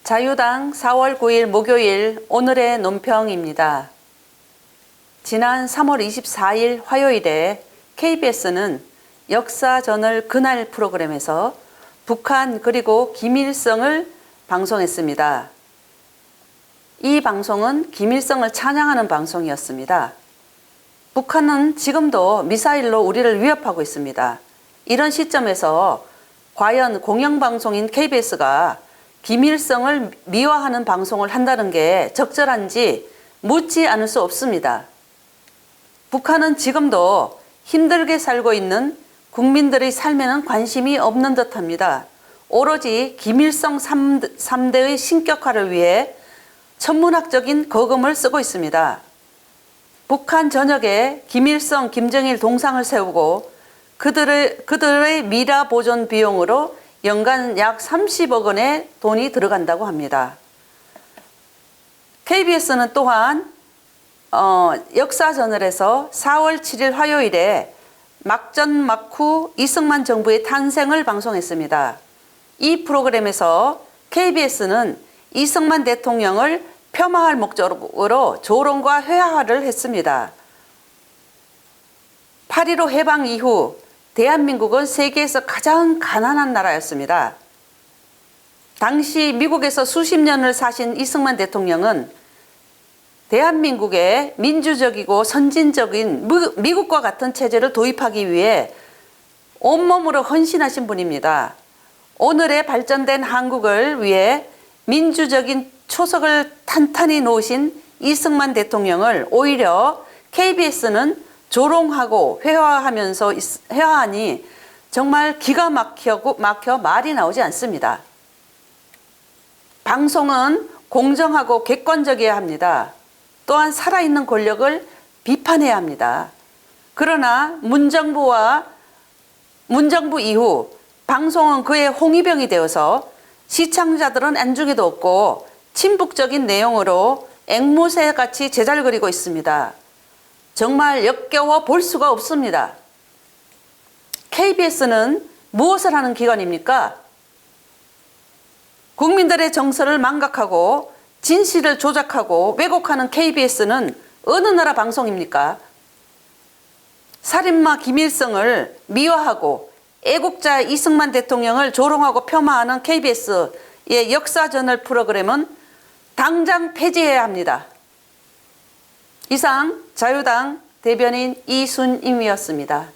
자유당 4월 9일 목요일 오늘의 논평입니다. 지난 3월 24일 화요일에 KBS는 역사저널 그날 프로그램에서 북한 그리고 김일성을 방송했습니다. 이 방송은 김일성을 찬양하는 방송이었습니다. 북한은 지금도 미사일로 우리를 위협하고 있습니다. 이런 시점에서 과연 공영방송인 KBS가 김일성을 미화하는 방송을 한다는 게 적절한지 묻지 않을 수 없습니다. 북한은 지금도 힘들게 살고 있는 국민들의 삶에는 관심이 없는 듯합니다. 오로지 김일성 3대의 신격화를 위해 천문학적인 거금을 쓰고 있습니다. 북한 전역에 김일성, 김정일 동상을 세우고 그들의 미라 보존 비용으로 연간 약 30억 원의 돈이 들어간다고 합니다. KBS는 또한 역사저널에서 4월 7일 화요일에 막전막후 이승만 정부의 탄생을 방송했습니다. 이 프로그램에서 KBS는 이승만 대통령을 폄하할 목적으로 조롱과 회화를 했습니다. 8.15 해방 이후 대한민국은 세계에서 가장 가난한 나라였습니다. 당시 미국에서 수십 년을 사신 이승만 대통령은 대한민국에 민주적이고 선진적인 미국과 같은 체제를 도입하기 위해 온몸으로 헌신하신 분입니다. 오늘의 발전된 한국을 위해 민주적인 초석을 탄탄히 놓으신 이승만 대통령을 오히려 KBS는 조롱하고 회화하니 정말 기가 막혀 말이 나오지 않습니다. 방송은 공정하고 객관적이어야 합니다. 또한 살아있는 권력을 비판해야 합니다. 그러나 문정부 이후 방송은 그의 홍위병이 되어서 시청자들은 안중에도 없고 친북적인 내용으로 앵무새같이 제잘거리고 있습니다. 정말 역겨워 볼 수가 없습니다. KBS는 무엇을 하는 기관입니까? 국민들의 정서를 망각하고 진실을 조작하고 왜곡하는 KBS는 어느 나라 방송입니까? 살인마 김일성을 미화하고 애국자 이승만 대통령을 조롱하고 폄하하는 KBS의 역사저널 프로그램은 당장 폐지해야 합니다. 이상 자유당 대변인 이순임이었습니다.